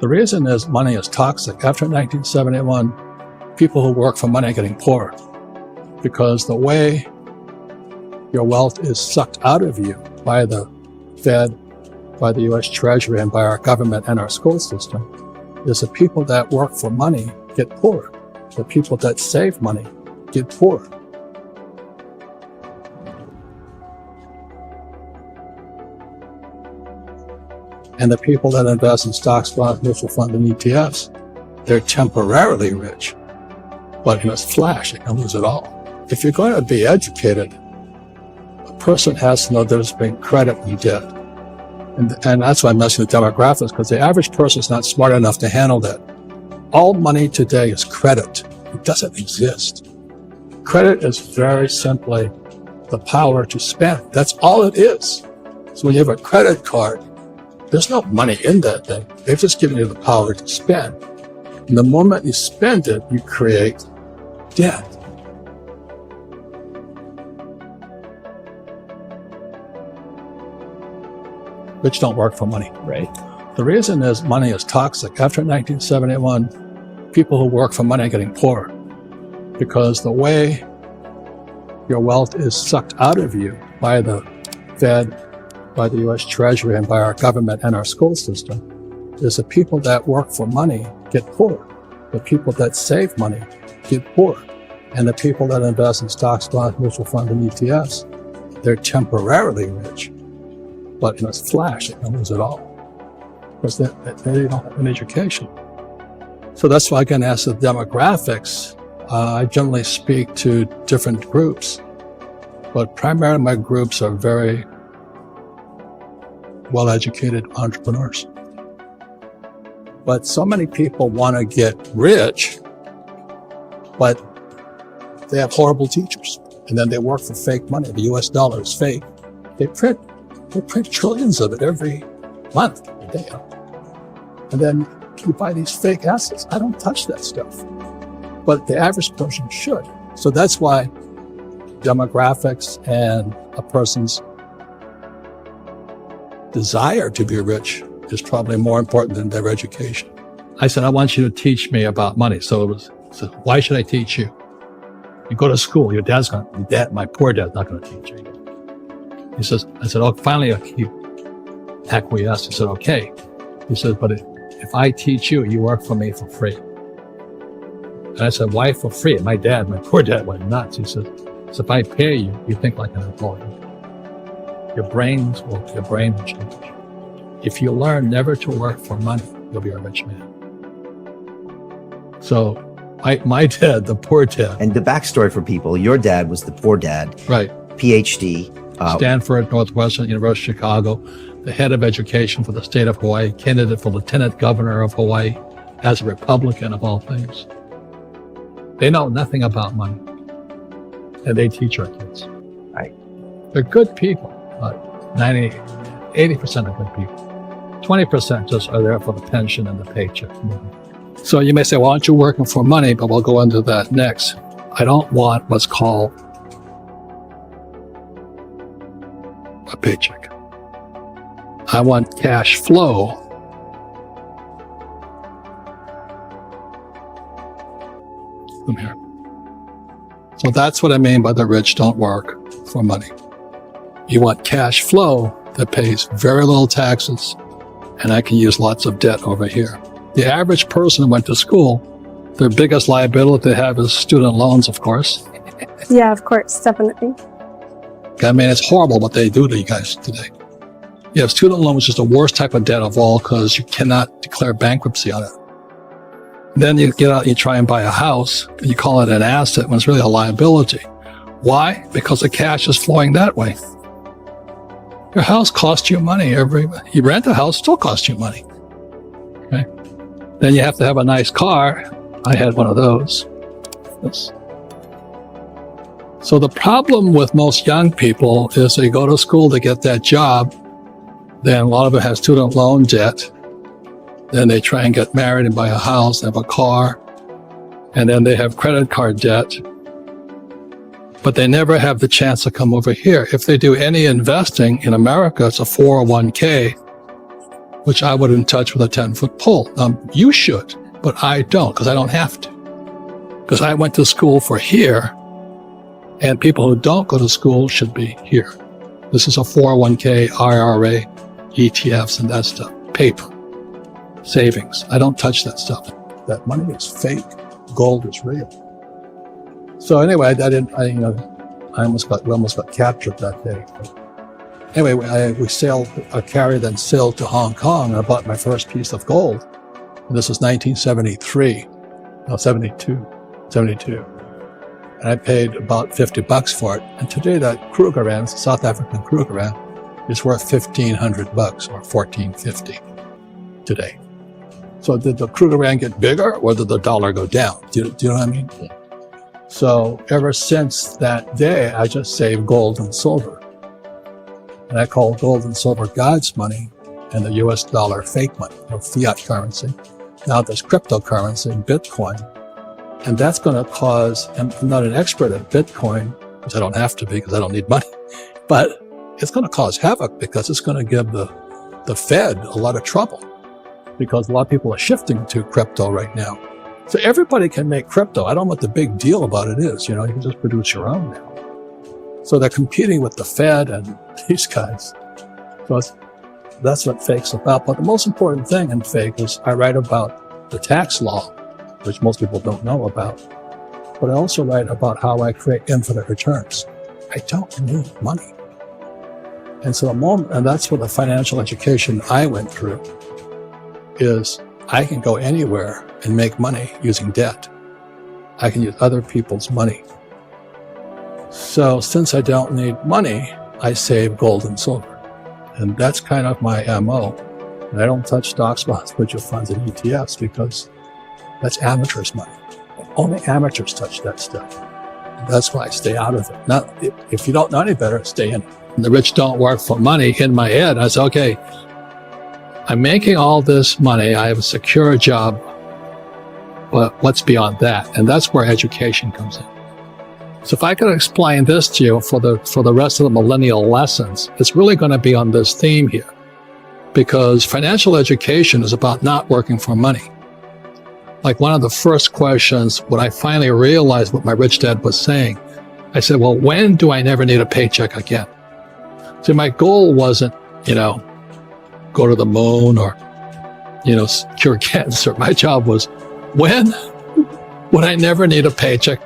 The reason is money is toxic. After 1971, people who work for money are getting poorer because the way your wealth is sucked out of you by the Fed, by the U.S. Treasury, and by our government and our school system is the people that work for money get poorer. The people that save money get poorer. And the people that invest in stocks, bonds, mutual funds, and ETFs, they're temporarily rich, but in a flash, they can lose it all. If you're going to be educated, a person has to know there's been credit and debt. And that's why I'm mentioning the demographics, because the average person is not smart enough to handle that. All money today is credit. It doesn't exist. Credit is very simply the power to spend. That's all it is. So when you have a credit card, there's no money in that thing. They've just given you the power to spend. And the moment you spend it, you create debt. Rich don't work for money. Right. The reason is money is toxic. After 1971, people who work for money are getting poorer because the way your wealth is sucked out of you by the Fed, by the U.S. Treasury, and by our government and our school system is the people that work for money get poorer. The people that save money get poorer. And the people that invest in stocks, bonds, mutual funds, and ETFs, they're temporarily rich, but in a flash, they can lose it all because they don't have an education. So that's why I can ask the demographics. I generally speak to different groups, but primarily my groups are very well-educated entrepreneurs. But so many people want to get rich, but they have horrible teachers. And then they work for fake money. The US dollar is fake. They print trillions of it every month, a day. And then you buy these fake assets. I don't touch that stuff. But the average person should. So that's why demographics and a person's desire to be rich is probably more important than their education. I said, I want you to teach me about money. So why should I teach you? You go to school, my poor dad's not going to teach you. He says, I said, oh, finally he acquiesced. He said, okay. He said, but if I teach you, you work for me for free. And I said, why for free? My poor dad went nuts. He said, so if I pay you, you think like an employee. Your brain will change. If you learn never to work for money, you'll be a rich man. So my dad, the poor dad. And the backstory for people, your dad was the poor dad. Right. PhD. Stanford, Northwestern, University of Chicago, the head of education for the state of Hawaii, candidate for lieutenant governor of Hawaii as a Republican of all things. They know nothing about money. And they teach our kids. Right. They're good people. 80% are good people. 20% just are there for the pension and the paycheck. So you may say, well, aren't you working for money? But we'll go into that next. I don't want what's called a paycheck. I want cash flow. From here. So that's what I mean by the rich don't work for money. You want cash flow that pays very little taxes, and I can use lots of debt over here. The average person who went to school, their biggest liability they have is student loans, of course. Yeah, of course, definitely. I mean, it's horrible what they do to you guys today. Yeah, student loan is just the worst type of debt of all because you cannot declare bankruptcy on it. Then you get out and you try and buy a house, and you call it an asset when it's really a liability. Why? Because the cash is flowing that way. Your house costs you money you rent a house, still costs you money. Okay. Then you have to have a nice car. I had one of those. Yes. So the problem with most young people is they go to school to get that job. Then a lot of them have student loan debt. Then they try and get married and buy a house, have a car. And then they have credit card debt. But they never have the chance to come over here. If they do any investing in America, it's a 401k. which I wouldn't touch with a 10-foot pole. You should, but I don't, because I don't have to. Because I went to school for here, and people who don't go to school should be here. This is a 401k, IRA, ETFs, and that stuff. Paper, savings. I don't touch that stuff. That money is fake. Gold is real. So anyway, we almost got captured that day. Anyway, we sailed, carried and sailed to Hong Kong, and I bought my first piece of gold. And this was 1973, no, 72. And I paid about $50 for it. And today that Krugerrand, South African Krugerrand, is worth $1,500 or $1,450 today. So did the Krugerrand get bigger, or did the dollar go down? Do you know what I mean? Yeah. So ever since that day, I just saved gold and silver. And I call gold and silver God's money and the US dollar fake money, or fiat currency. Now there's cryptocurrency, Bitcoin. And that's going to cause, I'm not an expert at Bitcoin, because I don't have to be, because I don't need money, but it's going to cause havoc, because it's going to give the Fed a lot of trouble, because a lot of people are shifting to crypto right now. So everybody can make crypto. I don't know what the big deal about it is. You can just produce your own now. So they're competing with the Fed and these guys. So that's what fake's about. But the most important thing in fake is I write about the tax law, which most people don't know about. But I also write about how I create infinite returns. I don't need money. And so and that's what the financial education I went through is I can go anywhere and make money using debt. I can use other people's money. So since I don't need money, I save gold and silver. And that's kind of my MO. And I don't touch stocks, bonds, mutual funds, and ETFs, because that's amateurs' money. Only amateurs touch that stuff. That's why I stay out of it. Not, if you don't know any better, stay in it. The rich don't work for money in my head. I said, okay, I'm making all this money. I have a secure job. But what's beyond that? And that's where education comes in. So if I could explain this to you for the rest of the millennial lessons, it's really going to be on this theme here. Because financial education is about not working for money. Like one of the first questions, when I finally realized what my rich dad was saying, I said, well, when do I never need a paycheck again? See, my goal wasn't, go to the moon or, cure cancer. My job was, when would I never need a paycheck